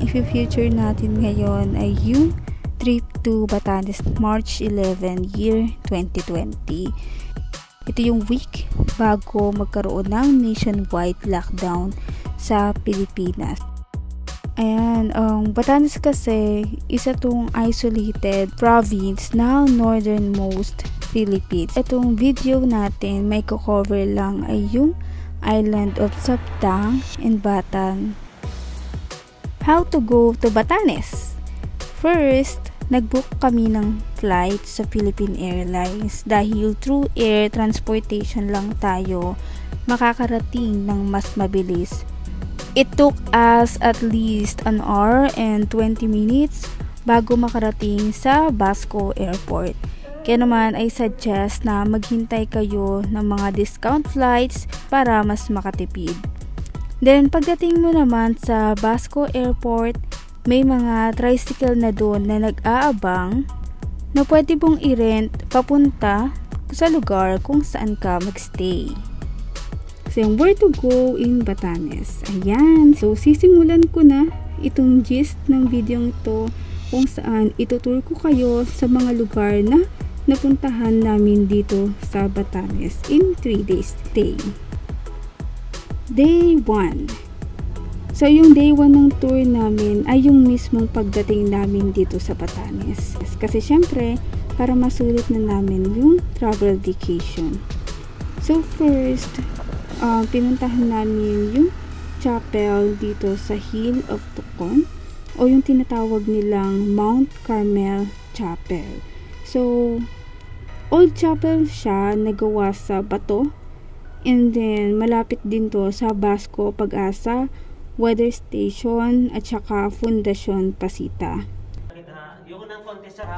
i-feature natin ngayon ay yung trip to Batanes March 11 year 2020. Ito yung week bago magkaroon ng nationwide lockdown sa Pilipinas. Ayan, Batanes kasi isa tong isolated province na northernmost Philippines. Itong video natin may cover lang ay yung island of Sabtang and Batan. How to go to Batanes? First, nag-book kami ng flight sa Philippine Airlines dahil through air transportation lang tayo makakarating ng mas mabilis. It took us at least an hour and 20 minutes bago makarating sa Basco Airport. Kaya naman ay suggest na maghintay kayo ng mga discount flights para mas makatipid. Then pagdating mo naman sa Basco Airport, may mga tricycle na doon na nag-aabang na pwede mong i-rent papunta sa lugar kung saan ka magstay. So, where to go in Batanes. Ayan. So, sisimulan ko na itong gist ng video ito kung saan itutur ko kayo sa mga lugar na napuntahan namin dito sa Batanes in 3 days stay. Day 1. So, yung day 1 ng tour namin ay yung mismong pagdating namin dito sa Batanes. Kasi syempre, para masulit na namin yung travel vacation. So, first, pinuntahan namin yung chapel dito sa Hill of Tucon o yung tinatawag nilang Mount Carmel Chapel. So, old chapel siya, nagawa sa bato, and then malapit din to sa Basco Pag-asa Weather Station at saka Fundacion Pasita.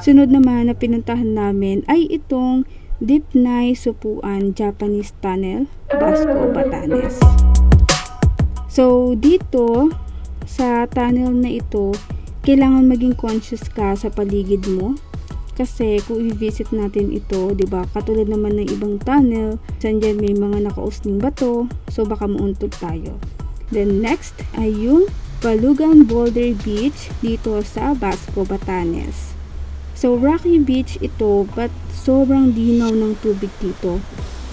Sunod naman na pinuntahan namin ay itong Dipnay Supuan Japanese Tunnel, Basco, Batanes. So, dito sa tunnel na ito, kailangan maging conscious ka sa paligid mo. Kasi kung i-visit natin ito, 'di ba? Katulad naman ng ibang tunnel, sandiyan may mga nakausning bato, so baka mauntog tayo. Then next ay yung Balugan Boulder Beach dito sa Basco, Batanes. So, rocky beach ito, but sobrang dinaw ng tubig dito.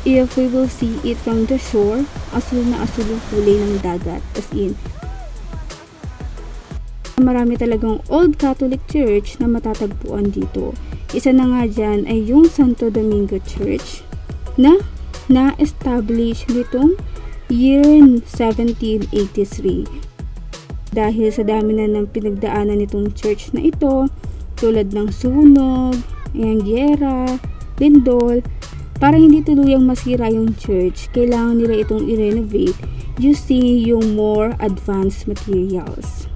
If we will see it from the shore, asul na asul yung kulay ng dagat. As in, marami talagang Old Catholic Church na matatagpuan dito. Isa na nga dyan ay yung Santo Domingo Church na na-establish nitong year 1783. Dahil sa dami na ng pinagdaanan nitong church na ito, tulad ng sunog, giyera, lindol, para hindi tuluyang masira yung church, kailangan nila itong i-renovate using yung more advanced materials.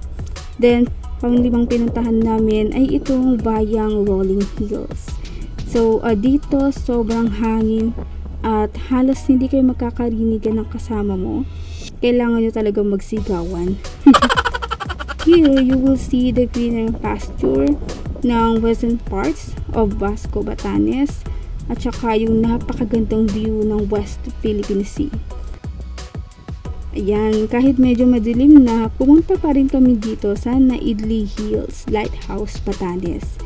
Then, panglimang pinuntahan namin ay itong bayang Rolling Hills. So, dito sobrang hangin at halos hindi kayo magkakarinigan ng kasama mo. Kailangan nyo talaga magsigawan. Here, you will see the greener pasture ng western parts of Basco, Batanes at saka yung napakagandang view ng West Philippine Sea. Ayan, kahit medyo madilim na, pumunta pa rin kami dito sa Naidli Hills Lighthouse, Batanes.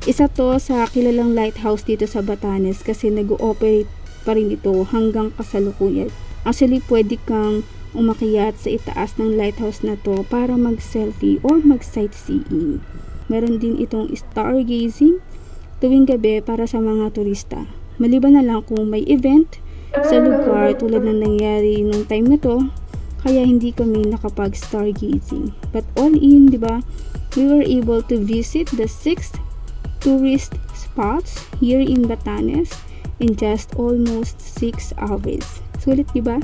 Isa to sa kilalang lighthouse dito sa Batanes kasi nag-ooperate pa rin ito hanggang kasalukuyan. Actually, pwede kang umakyat sa itaas ng lighthouse na to para mag-selfie or mag-sightseeing. Meron din itong stargazing tuwing gabi para sa mga turista. Maliban na lang kung may event sa lugar tulad ng nangyari nung time na to, kaya hindi kami nakapag-stargazing. But all in, diba, we were able to visit the 6 tourist spots here in Batanes in just almost 6 hours. Sulit, diba?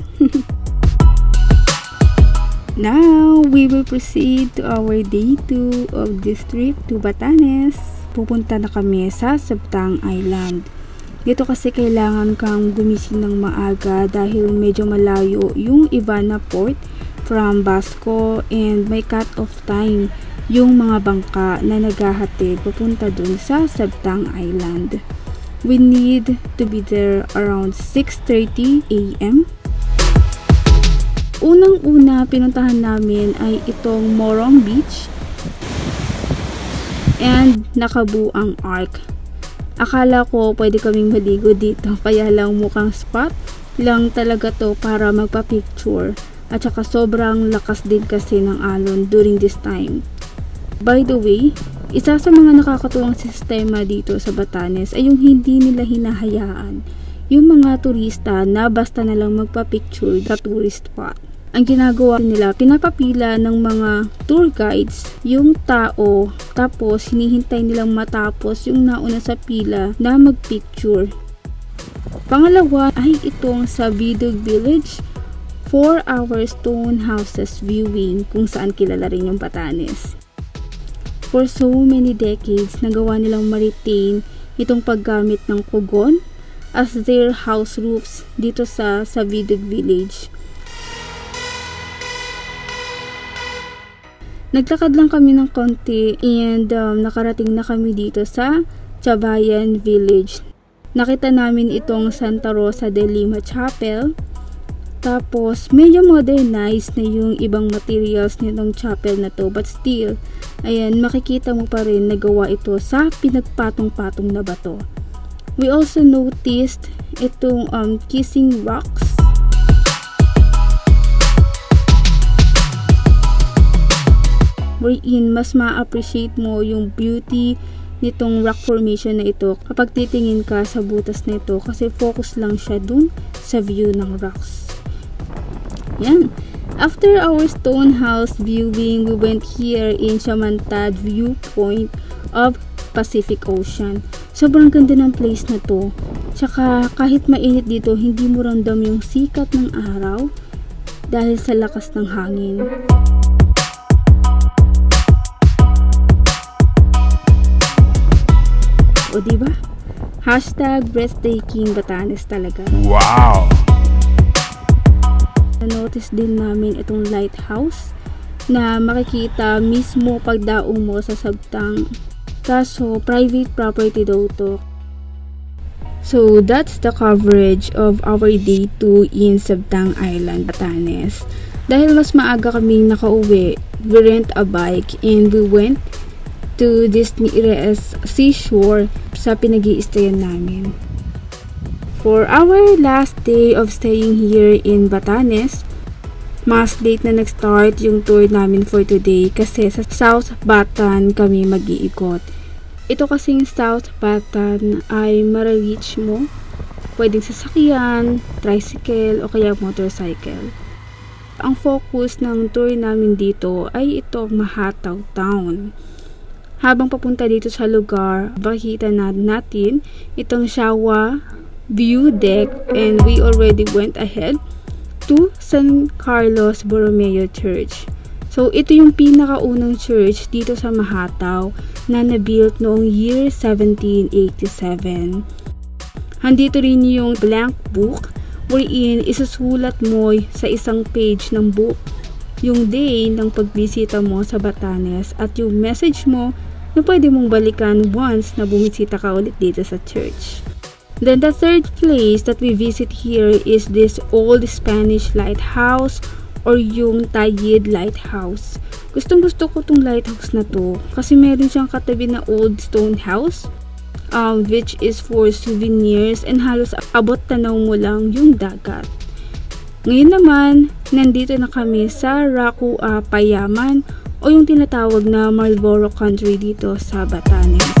Now, we will proceed to our day 2 of this trip to Batanes. Pupunta na kami sa Sabtang Island. Dito kasi kailangan kang gumising ng maaga dahil medyo malayo yung Ivana Port from Basco and may cut-off time yung mga bangka na naghahatid papunta dun sa Sabtang Island. We need to be there around 6:30 AM. Unang-una pinuntahan namin ay itong Morong Beach and nakabuang arc. Akala ko pwede kaming maligo dito, kaya lang mukhang spot lang talaga to para magpa-picture. At saka sobrang lakas din kasi ng alon during this time. By the way, isa sa mga nakakatuwang sistema dito sa Batanes ay yung hindi nila hinahayaan yung mga turista na basta na lang magpa-picture sa tourist spot. Ang ginagawa nila, pinapapila ng mga tour guides yung tao, tapos hinihintay nilang matapos yung nauna sa pila na magpicture. Pangalawa ay itong sa Bidog Village, 4-hour stone houses viewing, kung saan kilala rin yung Batanes. For so many decades, nagawa nilang ma-retain itong paggamit ng kugon as their house roofs dito sa Bidog Village. Naglakad lang kami ng konti and nakarating na kami dito sa Chabayan Village. Nakita namin itong Santa Rosa de Lima Chapel. Tapos, medyo modernized na yung ibang materials nitong chapel na to. But still, ayan, makikita mo pa rin nagawa ito sa pinagpatong-patong na bato. We also noticed itong kissing rocks. Wherein, mas ma-appreciate mo yung beauty nitong rock formation na ito kapag titingin ka sa butas na ito, kasi focus lang siya dun sa view ng rocks. Yan. After our stone house viewing, we went here in Chamantad viewpoint of Pacific Ocean. Sobrang ganda ng place na to. Tsaka kahit mainit dito, hindi mo ramdam yung sikat ng araw dahil sa lakas ng hangin. O diba? Hashtag breathtaking Batanes talaga. Wow! Na-notice din namin itong lighthouse na makikita mismo pagdaong mo sa Sabtang. Kaso, private property daw to. So, that's the coverage of our day 2 in Sabtang Island, Batanes. Dahil mas maaga kaming nakauwi, we rent a bike and we went to this nearest seashore sa pinag-i-stayan namin. For our last day of staying here in Batanes, mas late na nag-start yung tour namin for today kasi sa South Batan kami mag-iikot. Ito kasing South Batan ay mara-reach mo, pwedeng sasakyan, tricycle o kaya motorcycle. Ang focus ng tour namin dito ay itong Mahataw Town. Habang papunta dito sa lugar, makikita natin itong Shawa View Deck and we already went ahead to San Carlos Borromeo Church. So, ito yung pinakaunang church dito sa Mahataw na na-built noong year 1787. Handito rin yung blank book wherein isusulat mo sa isang page ng book yung day ng pagbisita mo sa Batanes at yung message mo na pwede mong balikan once na bumisita ka ulit dito sa church. Then the third place that we visit here is this old Spanish lighthouse or yung Tayid Lighthouse. Gustong-gusto ko tong lighthouse na to kasi meron siyang katabi na old stone house which is for souvenirs and halos abot tanaw mo lang yung dagat. Ngayon naman, nandito na kami sa Rakua Payaman o yung tinatawag na Marlborough Country dito sa Batanes.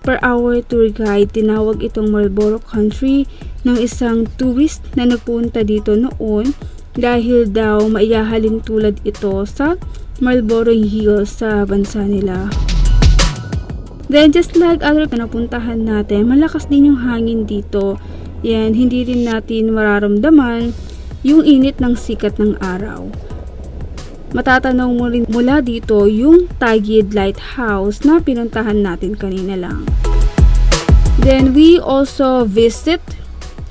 Per our tour guide, tinawag itong Marlborough Country ng isang tourist na nagpunta dito noon dahil daw maiyahalin tulad ito sa Marlborough Hills sa bansa nila. Then just like other napuntahan natin, malakas din yung hangin dito. Yan, hindi rin natin mararamdaman yung init ng sikat ng araw. Matatanaw mo rin mula dito yung Tayid Lighthouse na pinuntahan natin kanina lang. Then we also visit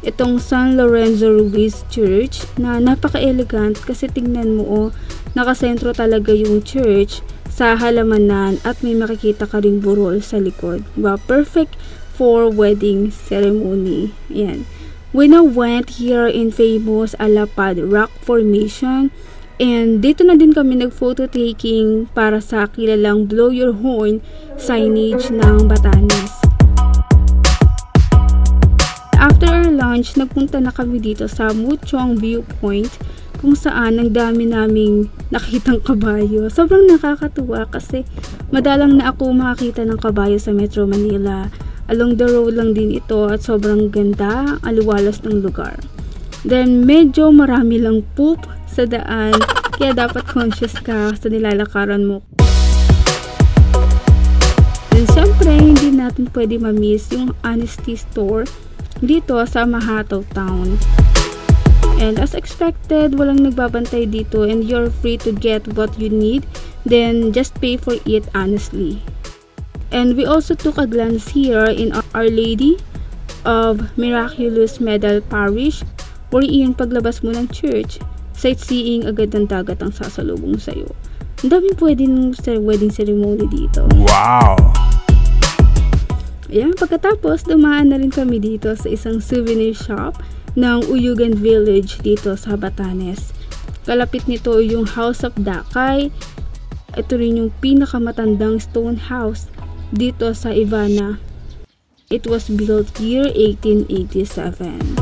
itong San Lorenzo Ruiz Church na napaka-elegant kasi tingnan mo nakasentro talaga yung church sa halamanan at may makikita ka ring burol sa likod. Diba? Perfect for wedding ceremony. Ayan. We now went here in famous Alapad Rock Formation And dito na din kami nag-photo taking para sa kilalang Blow Your Horn signage ng Batanes. After our lunch, nagpunta na kami dito sa Muchong Viewpoint kung saan ang dami naming nakitang kabayo. Sobrang nakakatuwa kasi madalang na ako makakita ng kabayo sa Metro Manila. Along the road lang din ito at sobrang ganda, aliwalas ng lugar. Then medyo marami lang poop sa daan kaya dapat conscious ka sa nilalakaran mo. Then syempre hindi natin pwede ma-miss yung Honesty Store dito sa Mahataw Town. And as expected, walang nagbabantay dito and you're free to get what you need, then just pay for it honestly. And we also took a glance here in Our Lady of Miraculous Medal Parish, wherein paglabas mo ng church, sightseeing agad ng dagat ang sasalubong sa'yo. Ang daming pwedeng wedding ceremony dito. Wow! Ayan, pagkatapos, dumaan na rin kami dito sa isang souvenir shop ng Uyugan Village dito sa Batanes. Kalapit nito yung House of Dakay. Ito rin yung pinakamatandang stone house dito sa Ivana. It was built year 1887.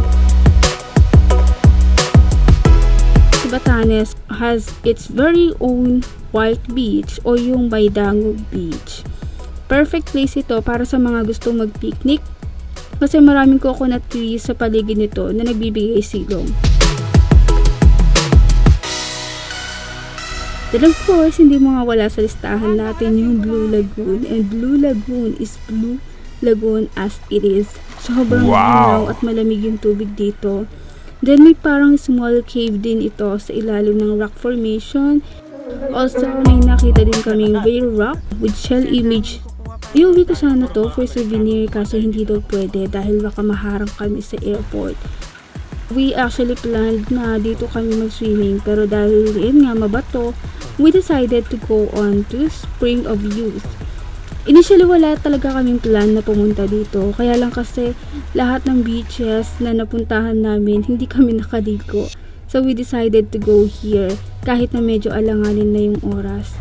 Batanes has its very own white beach o yung Baydangog Beach. Perfect place ito para sa mga gustong mag-picnic kasi maraming coconut trees sa paligid nito na nagbibigay silong. Then of course, hindi mawawala sa listahan natin yung Blue Lagoon, and Blue Lagoon is Blue Lagoon as it is. Sobrang linaw at malamig yung tubig dito. Then may parang small cave din ito sa ilalim ng rock formation. Also may nakita din kaming whale rock with shell image. Iuwi ko sana to for souvenir kaso hindi daw pwede dahil baka maharang kami sa airport. We actually planned na dito kami mag-swimming pero dahil yun nga mabato, we decided to go on to Spring of Youth. Initially wala talaga kaming plan na pumunta dito kaya lang kasi lahat ng beaches na napuntahan namin hindi kami nakaligo. So we decided to go here kahit na medyo alanganin na yung oras.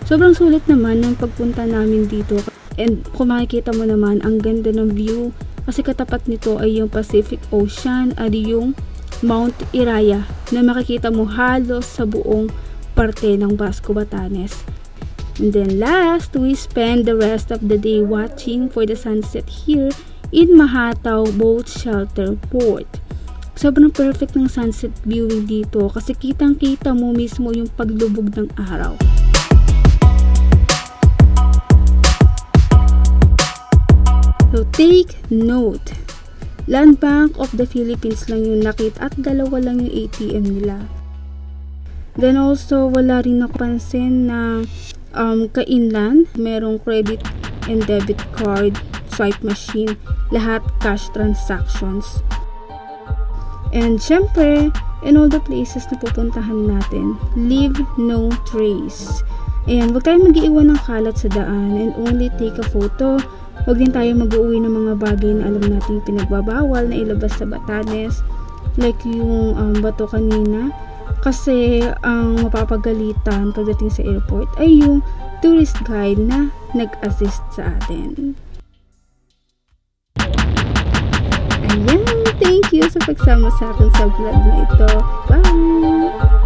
Sobrang sulit naman ng pagpunta namin dito. And kung makikita mo naman, ang ganda ng view kasi katapat nito ay yung Pacific Ocean at yung Mount Iraya na makikita mo halos sa buong parte ng Basco, Batanes. And then last, we spend the rest of the day watching for the sunset here in Mahataw Boat Shelter Port. Sobrang perfect ng sunset viewing dito kasi kitang-kita mo mismo yung paglubog ng araw. So take note, Land Bank of the Philippines lang yung nakita at dalawa lang yung ATM nila. Then also wala rin napansin na ka-inland, merong credit and debit card, swipe machine, lahat cash transactions. And syempre, in all the places na pupuntahan natin, leave no trace. Ayan, huwag tayo mag-iwan ng kalat sa daan and only take a photo. Huwag din tayo mag-uwi ng mga bagay na alam nating pinagbabawal na ilabas sa Batanes. Like yung bato kanina. Kasi ang mapapagalitan pagdating sa airport ay yung tourist guide na nag-assist sa atin. Ayan, thank you sa pagsama sa akin sa vlog na ito. Bye!